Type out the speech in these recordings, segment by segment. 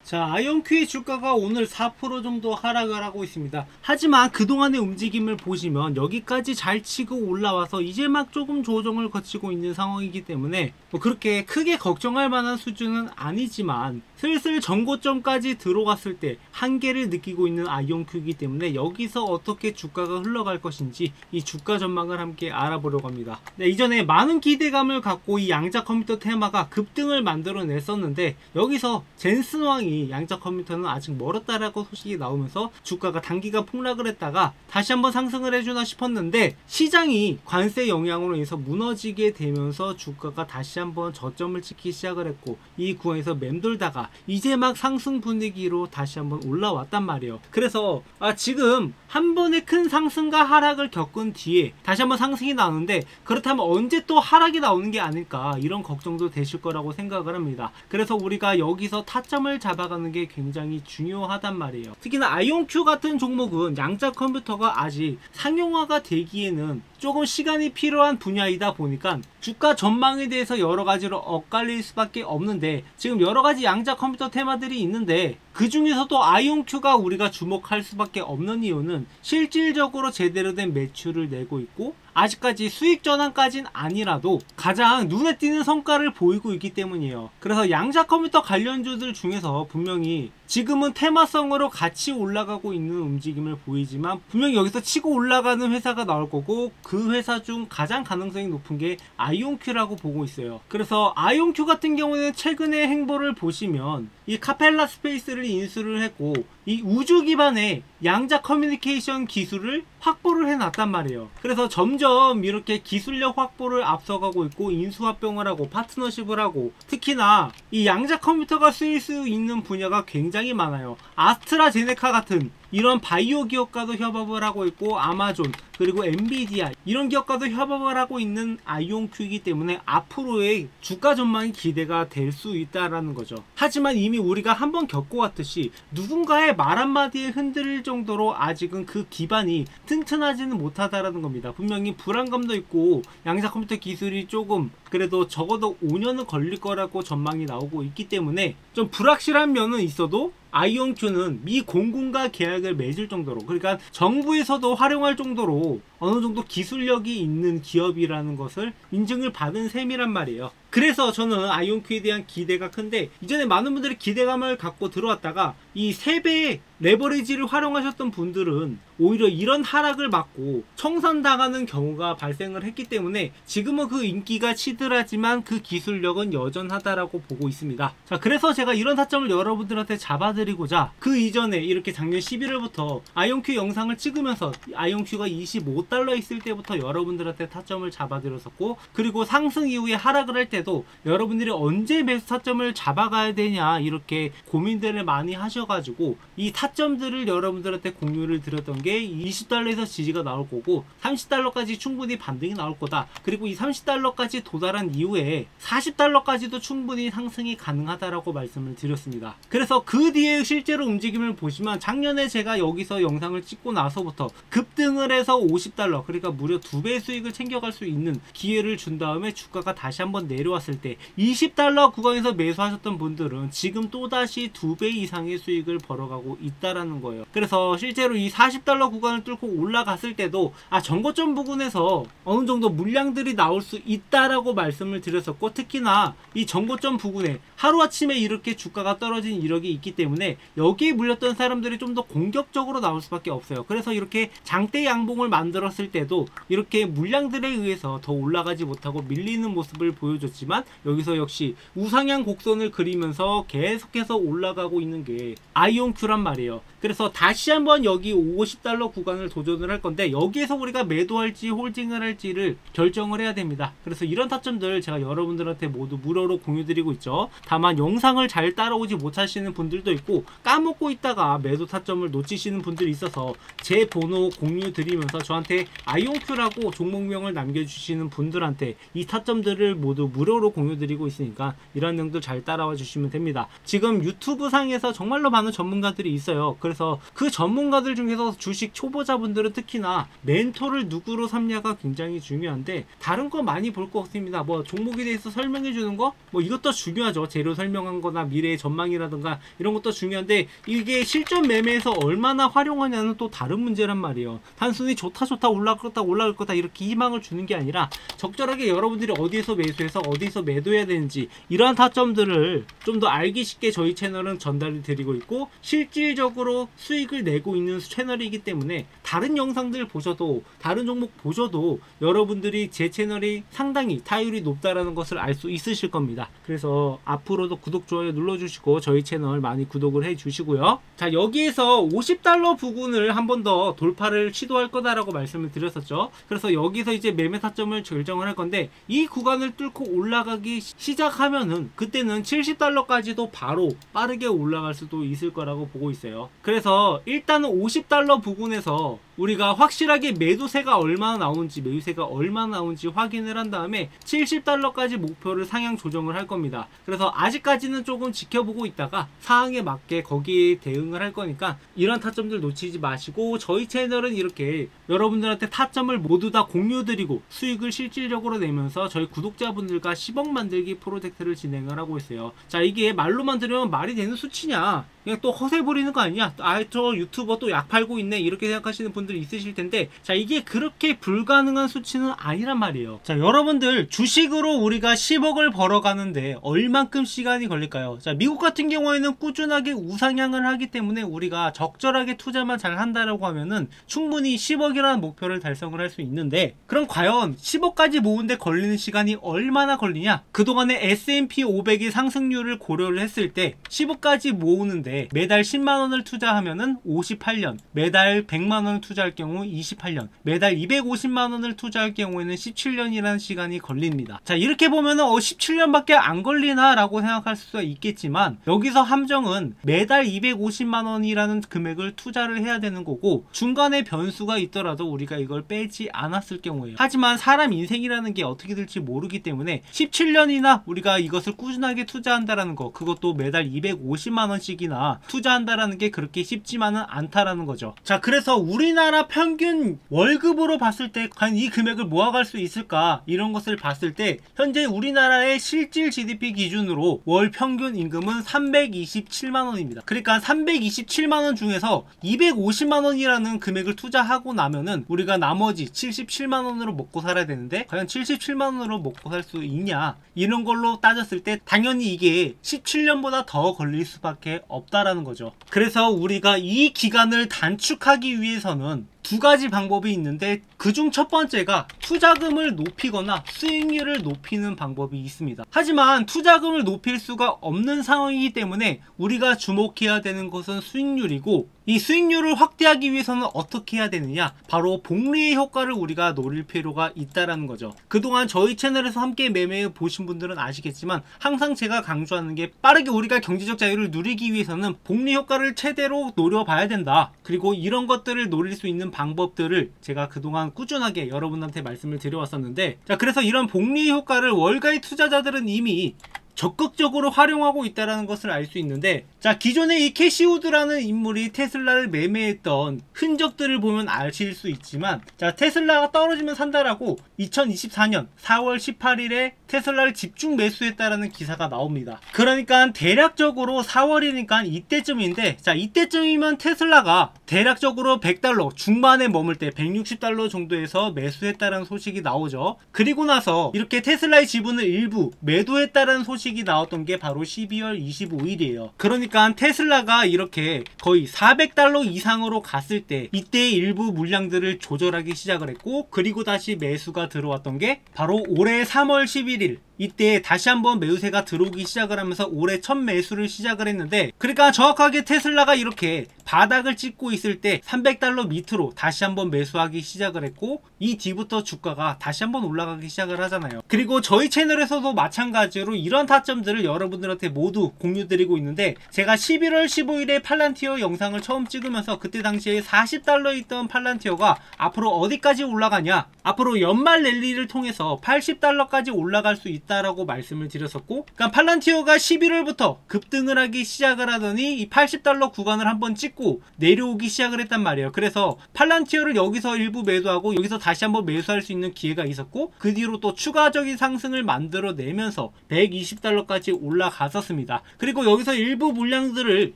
자, 아이온큐의 주가가 오늘 4% 정도 하락을 하고 있습니다. 하지만 그동안의 움직임을 보시면 여기까지 잘 치고 올라와서 이제 막 조금 조정을 거치고 있는 상황이기 때문에 뭐 그렇게 크게 걱정할 만한 수준은 아니지만 슬슬 전고점까지 들어갔을 때 한계를 느끼고 있는 아이온큐이기 때문에 여기서 어떻게 주가가 흘러갈 것인지 이 주가 전망을 함께 알아보려고 합니다. 네, 이전에 많은 기대감을 갖고 이 양자 컴퓨터 테마가 급등을 만들어냈었는데 여기서 젠슨 왕이 양자 컴퓨터는 아직 멀었다라고 소식이 나오면서 주가가 단기간 폭락을 했다가 다시 한번 상승을 해주나 싶었는데 시장이 관세 영향으로 인해서 무너지게 되면서 주가가 다시 한번 저점을 찍기 시작을 했고 이 구간에서 맴돌다가 이제 막 상승 분위기로 다시 한번 올라왔단 말이에요. 그래서 지금 한 번의 큰 상승과 하락을 겪은 뒤에 다시 한번 상승이 나오는데 그렇다면 언제 또 하락이 나오는 게 아닐까 이런 걱정도 되실 거라고 생각을 합니다. 그래서 우리가 여기서 타점을 잡아가는 게 굉장히 중요하단 말이에요. 특히나 아이온큐 같은 종목은 양자 컴퓨터가 아직 상용화가 되기에는 조금 시간이 필요한 분야이다 보니까 주가 전망에 대해서 여러 가지로 엇갈릴 수밖에 없는데 지금 여러 가지 양자 컴퓨터 테마들이 있는데 그 중에서도 아이온큐가 우리가 주목할 수밖에 없는 이유는 실질적으로 제대로 된 매출을 내고 있고 아직까지 수익 전환까지는 아니라도 가장 눈에 띄는 성과를 보이고 있기 때문이에요. 그래서 양자 컴퓨터 관련주들 중에서 분명히 지금은 테마성으로 같이 올라가고 있는 움직임을 보이지만 분명히 여기서 치고 올라가는 회사가 나올 거고 그 회사 중 가장 가능성이 높은 게 아이온큐라고 보고 있어요. 그래서 아이온큐 같은 경우는 최근의 행보를 보시면 이 카펠라 스페이스를 인수를 했고 이 우주 기반의 양자 커뮤니케이션 기술을 확보를 해놨단 말이에요. 그래서 점점 이렇게 기술력 확보를 앞서가고 있고 인수합병을 하고 파트너십을 하고 특히나 이 양자 컴퓨터가 쓰일 수 있는 분야가 굉장히 많아요. 아스트라제네카 같은 이런 바이오 기업과도 협업을 하고 있고 아마존 그리고 엔비디아 이런 기업과도 협업을 하고 있는 아이온큐이기 때문에 앞으로의 주가 전망이 기대가 될 수 있다라는 거죠. 하지만 이미 우리가 한번 겪어왔듯이 누군가의 말 한마디에 흔들릴 정도로 아직은 그 기반이 튼튼하지는 못하다라는 겁니다. 분명히 불안감도 있고 양자 컴퓨터 기술이 조금 그래도 적어도 5년은 걸릴 거라고 전망이 나오고 있기 때문에 좀 불확실한 면은 있어도 아이온큐는 미 공군과 계약을 맺을 정도로 그러니까 정부에서도 활용할 정도로 어느 정도 기술력이 있는 기업이라는 것을 인증을 받은 셈이란 말이에요. 그래서 저는 아이온큐에 대한 기대가 큰데 이전에 많은 분들이 기대감을 갖고 들어왔다가 이 3배의 레버리지를 활용하셨던 분들은 오히려 이런 하락을 맞고 청산당하는 경우가 발생을 했기 때문에 지금은 그 인기가 치들하지만 그 기술력은 여전하다라고 보고 있습니다. 자, 그래서 제가 이런 타점을 여러분들한테 잡아드리고자 그 이전에 이렇게 작년 11월부터 아이온큐 영상을 찍으면서 아이온큐가 25달러 있을 때부터 여러분들한테 타점을 잡아드렸었고 그리고 상승 이후에 하락을 할 때도 여러분들이 언제 매수 타점을 잡아가야 되냐 이렇게 고민들을 많이 하셔가지고 이 타점들을 여러분들한테 공유를 드렸던 게 20달러에서 지지가 나올 거고 30달러까지 충분히 반등이 나올 거다. 그리고 이 30달러까지 도달한 이후에 40달러까지도 충분히 상승이 가능하다라고 말씀을 드렸습니다. 그래서 그 뒤에 실제로 움직임을 보시면 작년에 제가 여기서 영상을 찍고 나서부터 급등을 해서 50달러 그러니까 무려 2배 수익을 챙겨갈 수 있는 기회를 준 다음에 주가가 다시 한번 내려왔을 때 20달러 구간에서 매수하셨던 분들은 지금 또다시 2배 이상의 수익을 벌어가고 있다라는 거예요. 그래서 실제로 이 40달러 구간을 뚫고 올라갔을 때도 전고점 부근에서 어느 정도 물량들이 나올 수 있다라고 말씀을 드렸었고 특히나 이 전고점 부근에 하루아침에 이렇게 주가가 떨어진 이력이 있기 때문에 여기에 물렸던 사람들이 좀 더 공격적으로 나올 수밖에 없어요. 그래서 이렇게 장대 양봉을 만들었을 때도 이렇게 물량들에 의해서 더 올라가지 못하고 밀리는 모습을 보여줬지만 여기서 역시 우상향 곡선을 그리면서 계속해서 올라가고 있는 게 아이온큐란 말이에요. 그래서 다시 한번 여기 50달러 구간을 도전을 할 건데 여기에서 우리가 매도할지 홀딩을 할지를 결정을 해야 됩니다. 그래서 이런 타점들 제가 여러분들한테 모두 무료로 공유드리고 있죠. 다만 영상을 잘 따라오지 못하시는 분들도 있고 까먹고 있다가 매도 타점을 놓치시는 분들이 있어서 제 번호 공유 드리면서 저한테 아이온큐라고 종목명을 남겨주시는 분들한테 이 타점들을 모두 무료로 무료로 공유드리고 있으니까 이런 내용들 잘 따라와 주시면 됩니다. 지금 유튜브 상에서 정말로 많은 전문가들이 있어요. 그래서 그 전문가들 중에서 주식 초보자분들은 특히나 멘토를 누구로 삼냐가 굉장히 중요한데, 다른 거 많이 볼 거 없습니다. 뭐 종목에 대해서 설명해 주는 거 뭐 이것도 중요하죠. 재료 설명한 거나 미래의 전망이라든가 이런 것도 중요한데, 이게 실전 매매에서 얼마나 활용하냐는 또 다른 문제란 말이에요. 단순히 좋다 올라갈 거다 이렇게 희망을 주는 게 아니라 적절하게 여러분들이 어디에서 매수해서 어디서 매도해야 되는지 이러한 타점들을 좀 더 알기 쉽게 저희 채널은 전달을 드리고 있고, 실질적으로 수익을 내고 있는 채널이기 때문에 다른 영상들 보셔도, 다른 종목 보셔도 여러분들이 제 채널이 상당히 타율이 높다라는 것을 알 수 있으실 겁니다. 그래서 앞으로도 구독, 좋아요 눌러주시고 저희 채널 많이 구독을 해주시고요. 자, 여기에서 50달러 부근을 한 번 더 돌파를 시도할 거다라고 말씀을 드렸었죠. 그래서 여기서 이제 매매 타점을 결정을 할 건데, 이 구간을 뚫고 올라가기 시작하면은 그때는 70달러까지도 바로 빠르게 올라갈 수도 있을 거라고 보고 있어요. 그래서 일단은 50달러 부근에서 우리가 확실하게 매도세가 얼마나 나오는지, 매수세가 얼마나 나오는지 확인을 한 다음에 70달러까지 목표를 상향 조정을 할 겁니다. 그래서 아직까지는 조금 지켜보고 있다가 상황에 맞게 거기에 대응을 할 거니까 이런 타점들 놓치지 마시고, 저희 채널은 이렇게 여러분들한테 타점을 모두 다 공유드리고 수익을 실질적으로 내면서 저희 구독자분들과 10억 만들기 프로젝트를 진행을 하고 있어요. 자, 이게 말로만 들으면 말이 되는 수치냐, 그냥 또 허세 부리는 거 아니냐, 저 유튜버 또 약 팔고 있네 이렇게 생각하시는 분들이 있으실 텐데, 자, 이게 그렇게 불가능한 수치는 아니란 말이에요. 자, 여러분들 주식으로 우리가 10억을 벌어가는데 얼만큼 시간이 걸릴까요? 자, 미국 같은 경우에는 꾸준하게 우상향을 하기 때문에 우리가 적절하게 투자만 잘 한다라고 하면은 충분히 10억이라는 목표를 달성을 할 수 있는데, 그럼 과연 10억까지 모으는데 걸리는 시간이 얼마나 걸리냐? 그동안의 S&P 500의 상승률을 고려를 했을 때 10억까지 모으는데 매달 10만원을 투자하면은 58년, 매달 100만원을 투자할 경우 28년, 매달 250만원을 투자할 경우에는 17년이라는 시간이 걸립니다. 자, 이렇게 보면은 17년밖에 안 걸리나 라고 생각할 수가 있겠지만, 여기서 함정은 매달 250만원이라는 금액을 투자를 해야 되는 거고, 중간에 변수가 있더라도 우리가 이걸 빼지 않았을 경우에요. 하지만 사람 인생이라는 게 어떻게 될지 모르기 때문에 17년이나 우리가 이것을 꾸준하게 투자한다라는 거, 그것도 매달 250만원씩이나 투자한다라는 게 그렇게 쉽지만은 않다라는 거죠. 자, 그래서 우리나라 평균 월급으로 봤을 때 과연 이 금액을 모아갈 수 있을까, 이런 것을 봤을 때 현재 우리나라의 실질 GDP 기준으로 월 평균 임금은 327만원입니다. 그러니까 327만원 중에서 250만원이라는 금액을 투자하고 나면은 우리가 나머지 77만원으로 먹고 살아야 되는데, 과연 77만원으로 먹고 살 수 있냐, 이런 걸로 따졌을 때 당연히 이게 17년보다 더 걸릴 수밖에 없다라는 거죠. 그래서 우리가 이 기간을 단축하기 위해서는 두 가지 방법이 있는데, 그중 첫 번째가 투자금을 높이거나 수익률을 높이는 방법이 있습니다. 하지만 투자금을 높일 수가 없는 상황이기 때문에 우리가 주목해야 되는 것은 수익률이고, 이 수익률을 확대하기 위해서는 어떻게 해야 되느냐, 바로 복리의 효과를 우리가 노릴 필요가 있다라는 거죠. 그동안 저희 채널에서 함께 매매해 보신 분들은 아시겠지만, 항상 제가 강조하는 게, 빠르게 우리가 경제적 자유를 누리기 위해서는 복리 효과를 최대로 노려봐야 된다. 그리고 이런 것들을 노릴 수 있는 방법들을 제가 그동안 꾸준하게 여러분한테 말씀을 드려왔었는데, 자, 그래서 이런 복리 효과를 월가의 투자자들은 이미 적극적으로 활용하고 있다는 것을 알 수 있는데, 자, 기존에 이 캐시 우드라는 인물이 테슬라를 매매했던 흔적들을 보면 아실 수 있지만, 자, 테슬라가 떨어지면 산다라고 2024년 4월 18일에 테슬라를 집중 매수했다라는 기사가 나옵니다. 그러니까 대략적으로 4월이니까 이때쯤인데, 자, 이때쯤이면 테슬라가 대략적으로 100달러 중반에 머물 때 160달러 정도에서 매수했다라는 소식이 나오죠. 그리고 나서 이렇게 테슬라의 지분을 일부 매도했다라는 소식이 나왔던 게 바로 12월 25일이에요. 그러니까 테슬라가 이렇게 거의 400달러 이상으로 갔을 때 이때 일부 물량들을 조절하기 시작을 했고, 그리고 다시 매수가 들어왔던 게 바로 올해 3월 11일, 이때 다시 한번 매수세가 들어오기 시작을 하면서 올해 첫 매수를 시작을 했는데, 그러니까 정확하게 테슬라가 이렇게 바닥을 찍고 있을 때 300달러 밑으로 다시 한번 매수하기 시작을 했고, 이 뒤부터 주가가 다시 한번 올라가기 시작을 하잖아요. 그리고 저희 채널에서도 마찬가지로 이런 타점들을 여러분들한테 모두 공유드리고 있는데, 제가 11월 15일에 팔란티어 영상을 처음 찍으면서 그때 당시에 40달러 있던 팔란티어가 앞으로 어디까지 올라가냐, 앞으로 연말 랠리를 통해서 80달러까지 올라갈 수 있다 있다라고 말씀을 드렸었고, 그러니까 팔란티어가 11월부터 급등을 하기 시작을 하더니 이 80달러 구간을 한번 찍고 내려오기 시작을 했단 말이에요. 그래서 팔란티어를 여기서 일부 매도하고 여기서 다시 한번 매수할 수 있는 기회가 있었고, 그 뒤로 또 추가적인 상승을 만들어내면서 120달러까지 올라갔었습니다. 그리고 여기서 일부 물량들을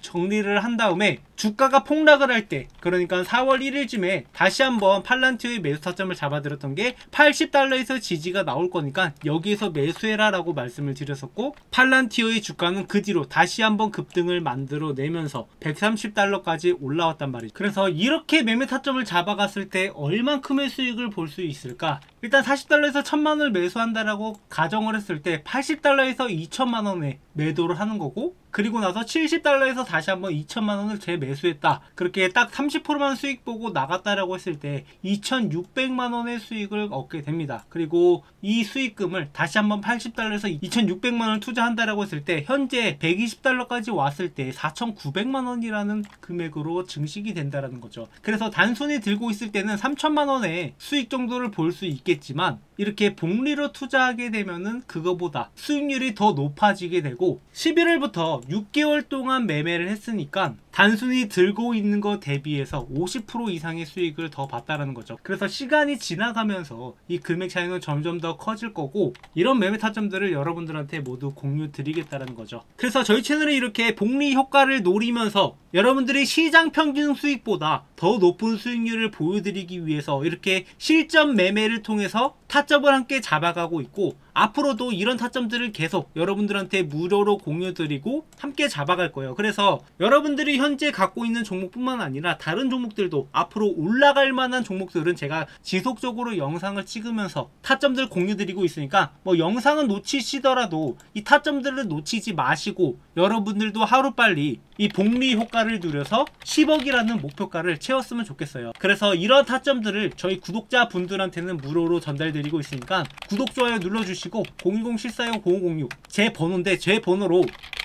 정리를 한 다음에 주가가 폭락을 할 때, 그러니까 4월 1일쯤에 다시 한번 팔란티어의 매수 타점을 잡아들었던 게 80달러에서 지지가 나올 거니까 여기에서 매수해라 라고 말씀을 드렸었고, 팔란티어의 주가는 그 뒤로 다시 한번 급등을 만들어내면서 130달러까지 올라왔단 말이죠. 그래서 이렇게 매매 타점을 잡아갔을 때 얼만큼의 수익을 볼 수 있을까? 일단 40달러에서 1000만원을 매수한다라고 가정을 했을 때 80달러에서 2000만원에 매도를 하는 거고, 그리고 나서 70달러에서 다시 한번 2000만원을 재매수했다, 그렇게 딱 30%만 수익 보고 나갔다라고 했을 때 2600만원의 수익을 얻게 됩니다. 그리고 이 수익금을 다시 한번 80달러에서 2600만원을 투자한다라고 했을 때 현재 120달러까지 왔을 때 4900만원이라는 금액으로 증식이 된다라는 거죠. 그래서 단순히 들고 있을 때는 3000만원의 수익 정도를 볼 수 있겠지만, 이렇게 복리로 투자하게 되면은 그거보다 수익률이 더 높아지게 되고, 11월부터 6개월 동안 매매를 했으니까 단순히 들고 있는 거 대비해서 50% 이상의 수익을 더 봤다라는 거죠. 그래서 시간이 지나가면서 이 금액 차이는 점점 더 커질 거고, 이런 매매 타점들을 여러분들한테 모두 공유 드리겠다는 거죠. 그래서 저희 채널에 이렇게 복리 효과를 노리면서 여러분들이 시장 평균 수익보다 더 높은 수익률을 보여드리기 위해서 이렇게 실전 매매를 통해서 타점을 함께 잡아가고 있고, 앞으로도 이런 타점들을 계속 여러분들한테 무료로 공유드리고 함께 잡아갈 거예요. 그래서 여러분들이 현재 갖고 있는 종목뿐만 아니라 다른 종목들도 앞으로 올라갈 만한 종목들은 제가 지속적으로 영상을 찍으면서 타점들 공유드리고 있으니까, 뭐 영상은 놓치시더라도 이 타점들을 놓치지 마시고 여러분들도 하루빨리 이 복리 효과를 누려서 10억이라는 목표가를 채웠으면 좋겠어요. 그래서 이런 타점들을 저희 구독자분들한테는 무료로 전달드리고 있으니까 구독, 좋아요 눌러주시고 010-7425-0506 제 번호인데, 제 번호로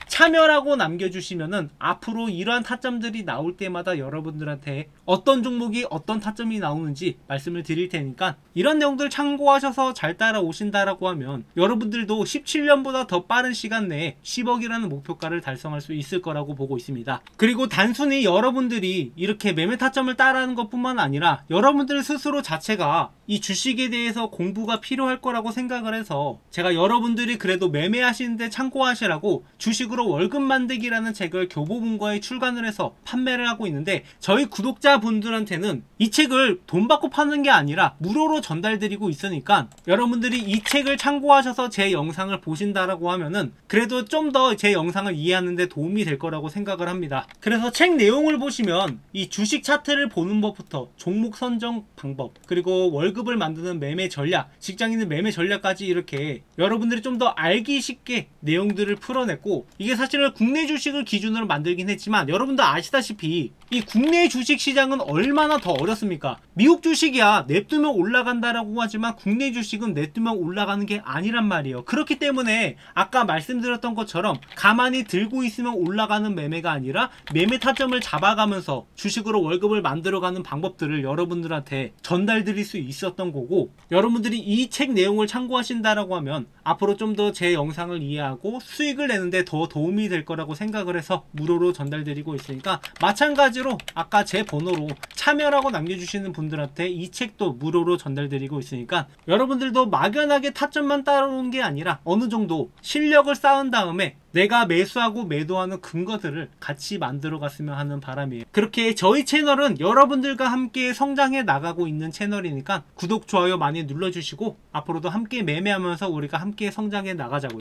참여라고 남겨주시면은 앞으로 이러한 타점들이 나올 때마다 여러분들한테 어떤 종목이 어떤 타점이 나오는지 말씀을 드릴 테니까, 이런 내용들 참고하셔서 잘 따라오신다라고 하면 여러분들도 17년보다 더 빠른 시간 내에 10억이라는 목표가를 달성할 수 있을 거라고 보고 있습니다. 그리고 단순히 여러분들이 이렇게 매매 타점을 따라하는 것 뿐만 아니라 여러분들 스스로 자체가 이 주식에 대해서 공부가 필요할 거라고 생각을 해서 제가 여러분들이 그래도 매매하시는데 참고하시라고 주식으로 월급 만들기라는 책을 교보문고에 출간을 해서 판매를 하고 있는데, 저희 구독자분들한테는 이 책을 돈 받고 파는 게 아니라 무료로 전달드리고 있으니까 여러분들이 이 책을 참고하셔서 제 영상을 보신다라고 하면은 그래도 좀 더 제 영상을 이해하는 데 도움이 될 거라고 생각을 합니다. 그래서 책 내용을 보시면 이 주식 차트를 보는 법부터 종목 선정 방법, 그리고 월급을 만드는 매매 전략, 직장인의 매매 전략까지 이렇게 여러분들이 좀 더 알기 쉽게 내용들을 풀어냈고, 이게 사실은 국내 주식을 기준으로 만들긴 했지만 여러분도 아시다시피 이 국내 주식 시장은 얼마나 더 어렵습니까? 미국 주식이야 냅두면 올라간다라고 하지만 국내 주식은 냅두면 올라가는 게 아니란 말이에요. 그렇기 때문에 아까 말씀드렸던 것처럼 가만히 들고 있으면 올라가는 매매가 아니라 매매 타점을 잡아가면서 주식으로 월급을 만들어가는 방법들을 여러분들한테 전달드릴 수 있었던 거고, 여러분들이 이 책 내용을 참고하신다라고 하면 앞으로 좀 더 제 영상을 이해하고 수익을 내는데 더 도움이 될 거라고 생각을 해서 무료로 전달드리고 있으니까, 마찬가지로 아까 제 번호로 참여라고 남겨주시는 분들한테 이 책도 무료로 전달드리고 있으니까 여러분들도 막연하게 타점만 따라오는 게 아니라 어느 정도 실력을 쌓은 다음에 내가 매수하고 매도하는 근거들을 같이 만들어 갔으면 하는 바람이에요. 그렇게 저희 채널은 여러분들과 함께 성장해 나가고 있는 채널이니까 구독, 좋아요 많이 눌러주시고 앞으로도 함께 매매하면서 우리가 함께 성장해 나가자고요.